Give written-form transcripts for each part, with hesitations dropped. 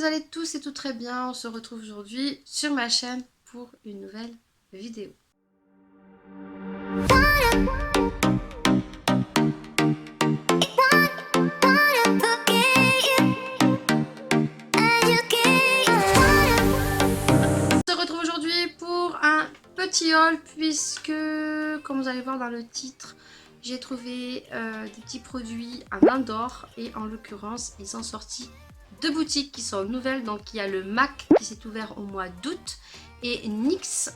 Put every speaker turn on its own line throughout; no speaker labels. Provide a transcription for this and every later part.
allez tous et tout très bien. On se retrouve aujourd'hui sur ma chaîne pour une nouvelle vidéo. On se retrouve aujourd'hui pour un petit haul puisque, comme vous allez voir dans le titre, j'ai trouvé des petits produits en Andorre et en l'occurrence ils sont sortis deux boutiques qui sont nouvelles. Donc il y a le MAC qui s'est ouvert au mois d'août et NYX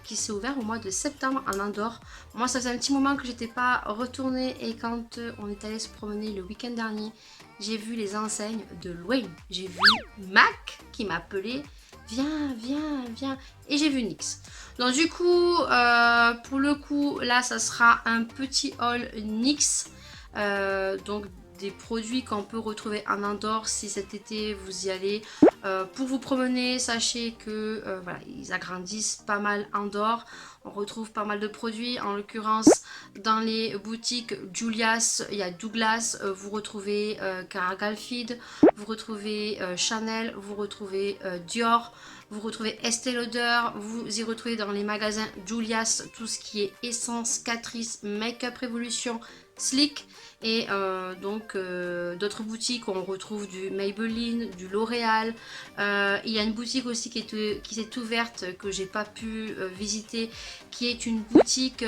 qui s'est ouvert au mois de septembre en Andorre. Moi ça faisait un petit moment que j'étais pas retournée et quand on est allé se promener le week-end dernier, j'ai vu les enseignes de loin. J'ai vu MAC qui m'appelait. Viens, viens, viens. Et j'ai vu NYX. Donc du coup, pour le coup, là, ça sera un petit haul NYX. Donc des produits qu'on peut retrouver en Andorre si cet été vous y allez. Pour vous promener, sachez que voilà, ils agrandissent pas mal Andorre. On retrouve pas mal de produits. En l'occurrence, dans les boutiques Julias, il y a Douglas. Vous retrouvez Karl Lagerfeld. Vous retrouvez Chanel. Vous retrouvez Dior. Vous retrouvez Estée Lauder. Vous y retrouvez dans les magasins Julias tout ce qui est Essence, Catrice, Make-up Revolution, Slick. Et donc d'autres boutiques, on retrouve du Maybelline, du L'Oréal. Il y a une boutique aussi qui s'est ouverte que j'ai pas pu visiter, qui est une boutique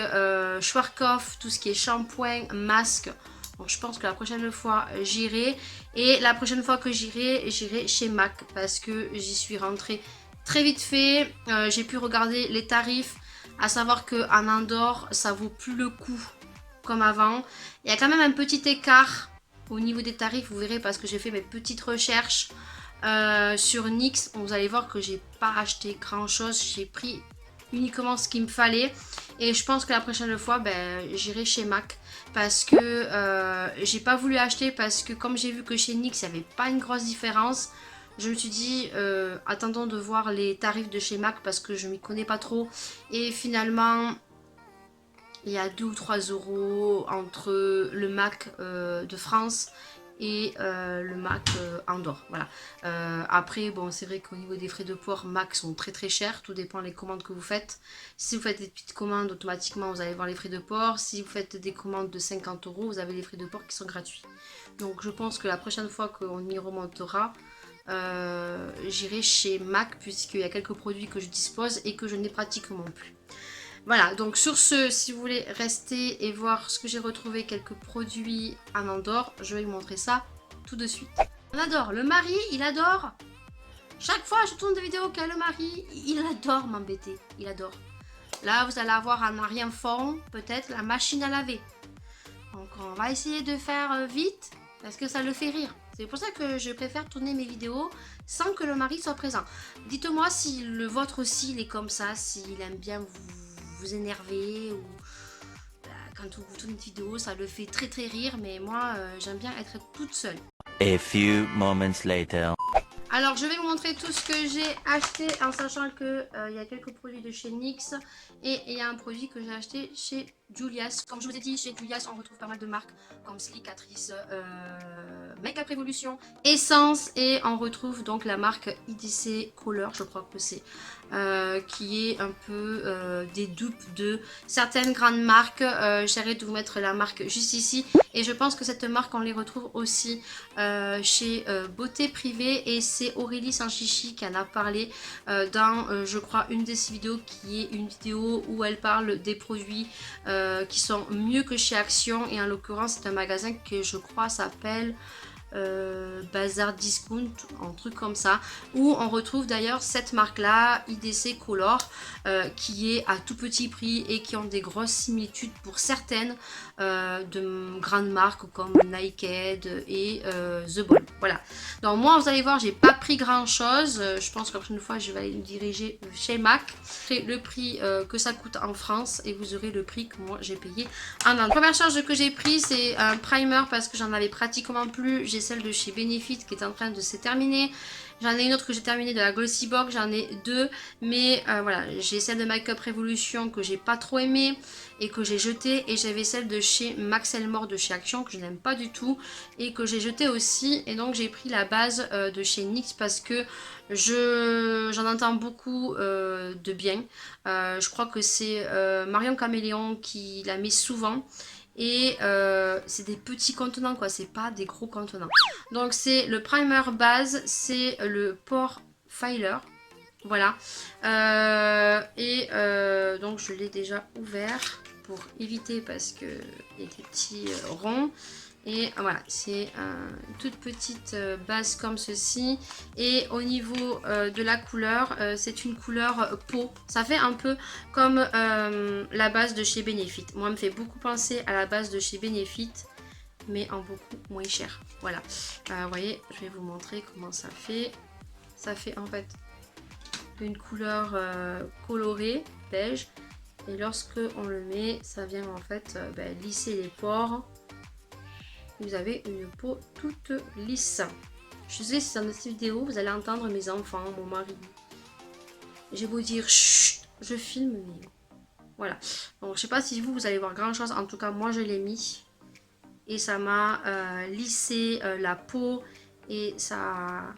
Schwarzkopf, tout ce qui est shampoing, masque. Donc, je pense que la prochaine fois j'irai. Et la prochaine fois que j'irai chez MAC parce que j'y suis rentrée très vite fait. J'ai pu regarder les tarifs, à savoir qu'en Andorre ça vaut plus le coup comme avant. Il y a quand même un petit écart au niveau des tarifs, vous verrez, parce que j'ai fait mes petites recherches sur NYX. Vous allez voir que j'ai pas acheté grand chose, j'ai pris uniquement ce qu'il me fallait. Et je pense que la prochaine fois, j'irai chez MAC. Parce que j'ai pas voulu acheter, parce que comme j'ai vu que chez NYX, il n'y avait pas une grosse différence. Je me suis dit, attendons de voir les tarifs de chez MAC parce que je m'y connais pas trop. Et finalement, il y a 2 ou 3 euros entre le MAC de France et le MAC Andorre. Voilà. Après, bon, c'est vrai qu'au niveau des frais de port, MAC sont très très chers. Tout dépend des commandes que vous faites. Si vous faites des petites commandes, automatiquement, vous allez voir les frais de port. Si vous faites des commandes de 50 euros, vous avez les frais de port qui sont gratuits. Donc, je pense que la prochaine fois qu'on y remontera, j'irai chez MAC puisqu'il y a quelques produits que je dispose et que je n'ai pratiquement plus. Voilà, donc sur ce, si vous voulez rester et voir ce que j'ai retrouvé, quelques produits en Andorre, je vais vous montrer ça tout de suite. On adore, le mari, il adore. Chaque fois je tourne des vidéos qu'il y a le mari, il adore m'embêter, il adore. Là, vous allez avoir en arrière-fond, peut-être, la machine à laver. Donc on va essayer de faire vite, parce que ça le fait rire. C'est pour ça que je préfère tourner mes vidéos sans que le mari soit présent. Dites-moi si le vôtre aussi, il est comme ça, s'il aime bien vous énerver ou quand vous tournez une vidéo, ça le fait très très rire, mais moi j'aime bien être toute seule.
A few moments later.
Alors je vais vous montrer tout ce que j'ai acheté en sachant que il y a quelques produits de chez NYX et il y a un produit que j'ai acheté chez Julias. Comme je vous ai dit, chez Julias on retrouve pas mal de marques comme Slick, Catrice, Make-up Revolution, Essence, et on retrouve donc la marque IDC Color, je crois que c'est, qui est un peu des dupes de certaines grandes marques. J'arrête de vous mettre la marque juste ici et je pense que cette marque on les retrouve aussi chez Beauté Privée, et c'est Aurélie Sanchichi qui en a parlé dans je crois une de ses vidéos, qui est une vidéo où elle parle des produits qui sont mieux que chez Action, et en l'occurrence c'est un magasin que je crois s'appelle Bazar Discount, un truc comme ça, où on retrouve d'ailleurs cette marque là, IDC Color, qui est à tout petit prix et qui ont des grosses similitudes pour certaines de grandes marques comme Naked et The Ball. Voilà, donc moi vous allez voir, j'ai pas pris grand chose. Je pense que la prochaine fois je vais aller me diriger chez MAC. Le prix que ça coûte en France et vous aurez le prix que moi j'ai payé en Inde. La première charge que j'ai pris, c'est un primer parce que j'en avais pratiquement plus. J'ai j'ai celle de chez Benefit qui est en train de se terminer. J'en ai une autre que j'ai terminée de la Glossybox, j'en ai deux. Mais voilà, j'ai celle de Make Up Revolution que j'ai pas trop aimée et que j'ai jetée. Et j'avais celle de chez Max Elmore de chez Action que je n'aime pas du tout et que j'ai jetée aussi. Et donc j'ai pris la base de chez NYX parce que j'en entends beaucoup de bien. Je crois que c'est Marion Caméléon qui la met souvent. Et c'est des petits contenants quoi, c'est pas des gros contenants. Donc c'est le primer base, c'est le pore filer. Voilà. Donc je l'ai déjà ouvert pour éviter parce que il y a des petits ronds. Et voilà, c'est une toute petite base comme ceci. Et au niveau de la couleur, c'est une couleur peau. Ça fait un peu comme la base de chez Benefit. Moi, elle me fait beaucoup penser à la base de chez Benefit, mais en beaucoup moins cher. Voilà. Vous voyez, je vais vous montrer comment ça fait. Ça fait en fait une couleur colorée, beige. Et lorsque on le met, ça vient en fait lisser les pores. Vous avez une peau toute lisse. Je sais si dans cette vidéo vous allez entendre mes enfants, mon mari. J'ai beau dire chut, je filme, mais voilà. Donc je sais pas si vous allez voir grand chose. En tout cas moi je l'ai mis et ça m'a lissé la peau et ça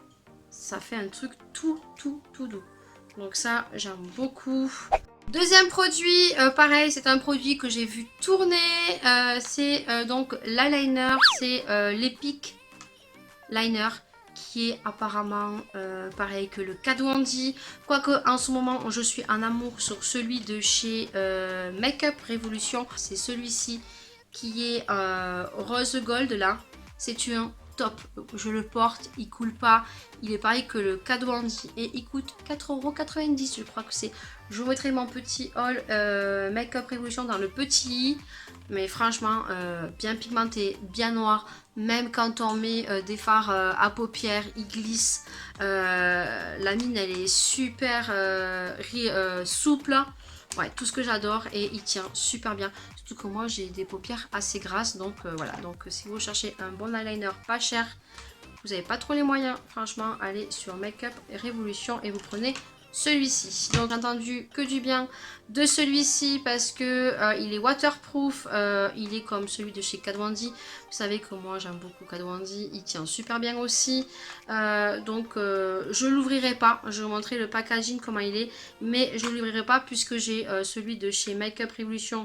fait un truc tout doux. Donc ça j'aime beaucoup. Deuxième produit, pareil, c'est un produit que j'ai vu tourner, c'est donc l'eyeliner, c'est l'Epic Liner qui est apparemment pareil que le Kat Von D. Quoique en ce moment je suis en amour sur celui de chez Make Up Revolution, c'est celui-ci qui est rose gold là, c'est un top, je le porte, il coule pas, il est pareil que le Kat Von D et il coûte 4,90 €, je crois que c'est. Je vous mettrai mon petit haul Make Up Revolution dans le petit i, mais franchement bien pigmenté, bien noir, même quand on met des fards à paupières, il glisse, la mine elle est super souple. Ouais, tout ce que j'adore et il tient super bien. Surtout que moi j'ai des paupières assez grasses, donc voilà. Donc si vous cherchez un bon eyeliner pas cher, vous n'avez pas trop les moyens, franchement, allez sur Make Up Revolution et vous prenez celui-ci. Donc j'ai entendu que du bien de celui-ci parce que il est waterproof, il est comme celui de chez Kat Von D. Vous savez que moi j'aime beaucoup Kat Von D, il tient super bien aussi. Je l'ouvrirai pas, je vais vous montrer le packaging comment il est, mais je ne l'ouvrirai pas puisque j'ai celui de chez Make Up Revolution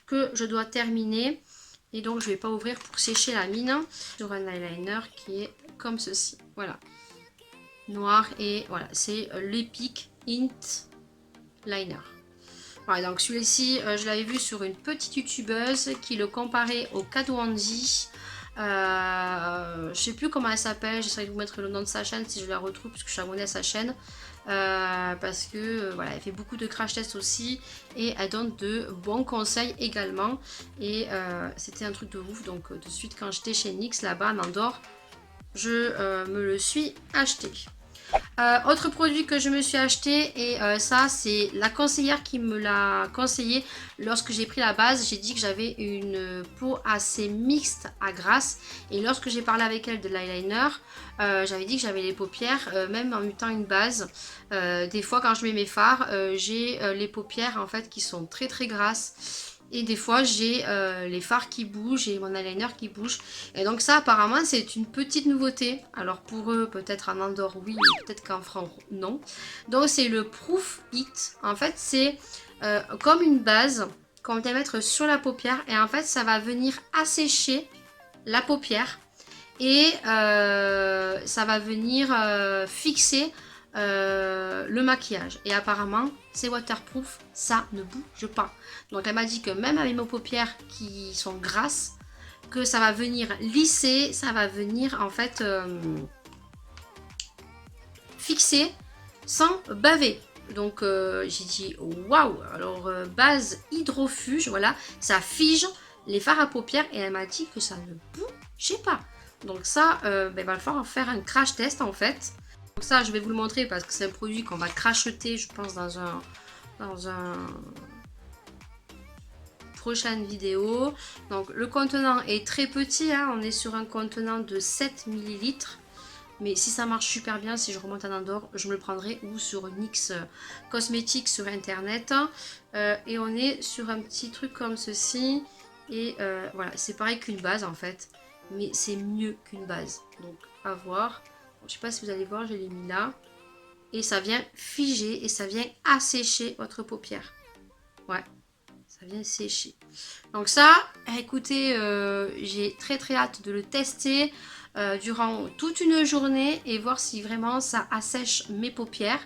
que je dois terminer. Et donc je ne vais pas ouvrir pour sécher la mine sur un eyeliner qui est comme ceci. Voilà. Noir et voilà, c'est l'Epic Int Liner. Voilà, donc celui-ci, je l'avais vu sur une petite youtubeuse qui le comparait au Kat Von D. Je sais plus comment elle s'appelle, j'essaierai de vous mettre le nom de sa chaîne si je la retrouve parce que je suis abonnée à sa chaîne. Parce que voilà, elle fait beaucoup de crash tests aussi et elle donne de bons conseils également. Et c'était un truc de ouf, donc de suite quand j'étais chez NYX là-bas en Andorre, je me le suis acheté. Autre produit que je me suis acheté et ça c'est la conseillère qui me l'a conseillé lorsque j'ai pris la base. J'ai dit que j'avais une peau assez mixte à grasse et lorsque j'ai parlé avec elle de l'eyeliner, j'avais dit que j'avais les paupières même en mettant une base. Des fois quand je mets mes fards, j'ai les paupières en fait qui sont très grasses. Et des fois j'ai les fards qui bougent et mon eyeliner qui bouge. Et donc ça apparemment c'est une petite nouveauté. Alors pour eux peut-être en Andorre oui, mais peut-être qu'en France non. Donc c'est le Proof It. En fait c'est comme une base qu'on va mettre sur la paupière. Et en fait ça va venir assécher la paupière. Et ça va venir fixer le maquillage et apparemment c'est waterproof, ça ne bouge pas. Donc elle m'a dit que même avec mes paupières qui sont grasses, que ça va venir lisser, ça va venir en fait fixer sans baver. Donc j'ai dit waouh. Alors base hydrofuge, voilà, ça fige les fards à paupières et elle m'a dit que ça ne bougeait pas. Donc ça il va falloir faire un crash test en fait. Donc ça je vais vous le montrer parce que c'est un produit qu'on va cracheter je pense dans un prochaine vidéo. Donc le contenant est très petit, hein, on est sur un contenant de 7 ml. Mais si ça marche super bien, si je remonte à Andorre, je me le prendrai ou sur NYX Cosmétiques sur internet. Et on est sur un petit truc comme ceci. Et voilà, c'est pareil qu'une base en fait. Mais c'est mieux qu'une base. Donc à voir. Bon, je sais pas si vous allez voir, je l'ai mis là. Et ça vient figer et ça vient assécher votre paupière. Ouais, ça vient sécher. Donc ça, écoutez, j'ai très hâte de le tester durant toute une journée et voir si vraiment ça assèche mes paupières.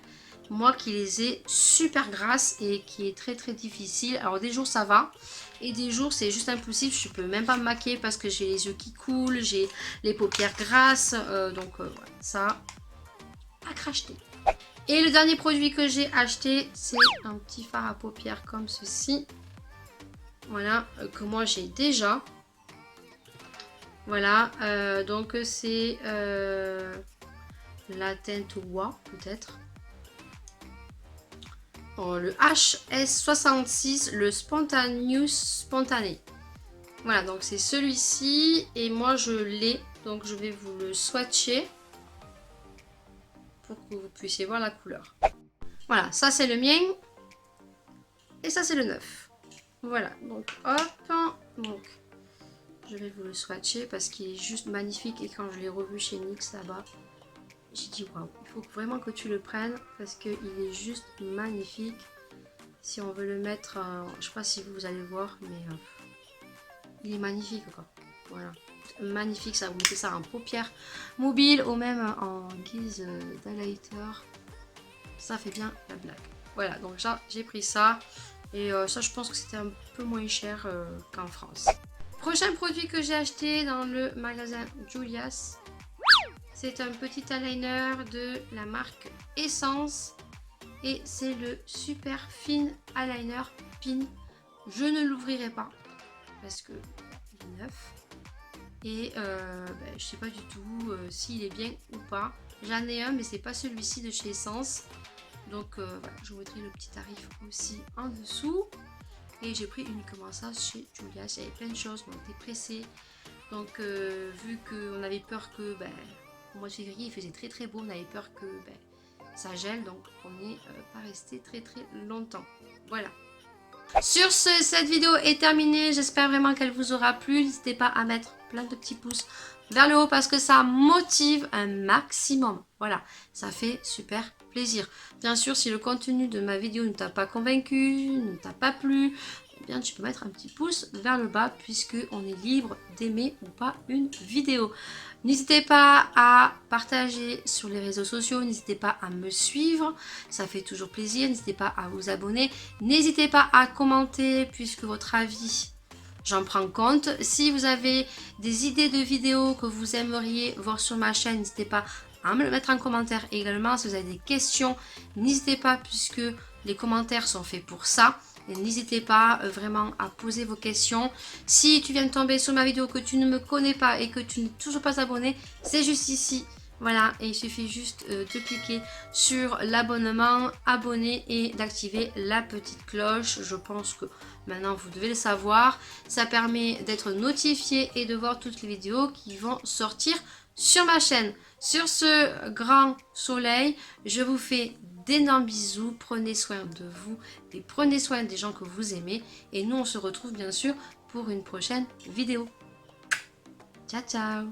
Moi qui les ai super grasses et qui est très difficile. Alors des jours ça va et des jours c'est juste impossible. Je peux même pas me maquiller parce que j'ai les yeux qui coulent, j'ai les paupières grasses. Donc voilà, ça à cracheter. Et le dernier produit que j'ai acheté, c'est un petit fard à paupières comme ceci. Voilà, que moi j'ai déjà. Voilà, donc c'est la teinte Wa peut-être. Oh, le HS66, le Spontaneous Spontané. Voilà, donc c'est celui-ci. Et moi je l'ai, donc je vais vous le swatcher pour que vous puissiez voir la couleur. Voilà, ça c'est le mien. Et ça c'est le neuf. Voilà, donc hop. Donc je vais vous le swatcher parce qu'il est juste magnifique. Et quand je l'ai revu chez NYX là-bas, j'ai dit waouh, il faut vraiment que tu le prennes parce qu'il est juste magnifique. Si on veut le mettre, je sais pas si vous allez voir, mais il est magnifique quoi. Voilà, magnifique ça. Vous mettez ça en paupières mobile ou même en guise d'highlighter. Ça fait bien la blague. Voilà, donc j'ai pris ça. Et ça, je pense que c'était un peu moins cher qu'en France. Prochain produit que j'ai acheté dans le magasin Julia's. C'est un petit eyeliner de la marque Essence. Et c'est le Super Fine Eyeliner Pin. Je ne l'ouvrirai pas. Parce que il est neuf. Et je sais pas du tout s'il est bien ou pas. J'en ai un, mais c'est pas celui-ci de chez Essence. Donc voilà, je vous mettrai le petit tarif aussi en dessous. Et j'ai pris uniquement ça chez Julia's. Il y avait plein de choses, on était pressés. Donc vu qu'on avait peur que au mois de février il faisait très beau, on avait peur que ça gèle. Donc on n'est pas resté très longtemps. Voilà. Sur ce, cette vidéo est terminée. J'espère vraiment qu'elle vous aura plu. N'hésitez pas à mettre plein de petits pouces vers le haut parce que ça motive un maximum. Voilà, ça fait super plaisir. Bien sûr, si le contenu de ma vidéo ne t'a pas convaincu, ne t'a pas plu, eh bien tu peux mettre un petit pouce vers le bas puisque on est libre d'aimer ou pas une vidéo. N'hésitez pas à partager sur les réseaux sociaux, n'hésitez pas à me suivre, ça fait toujours plaisir. N'hésitez pas à vous abonner, n'hésitez pas à commenter puisque votre avis, j'en prends compte. Si vous avez des idées de vidéos que vous aimeriez voir sur ma chaîne, n'hésitez pas à me le mettre en commentaire également. Si vous avez des questions, n'hésitez pas puisque les commentaires sont faits pour ça. N'hésitez pas vraiment à poser vos questions. Si tu viens de tomber sur ma vidéo, que tu ne me connais pas et que tu n'es toujours pas abonné, c'est juste ici. Voilà, et il suffit juste de cliquer sur l'abonnement, abonner et d'activer la petite cloche. Je pense que maintenant vous devez le savoir. Ça permet d'être notifié et de voir toutes les vidéos qui vont sortir sur ma chaîne. Sur ce grand soleil, je vous fais d'énormes bisous. Prenez soin de vous et prenez soin des gens que vous aimez. Et nous, on se retrouve bien sûr pour une prochaine vidéo. Ciao, ciao!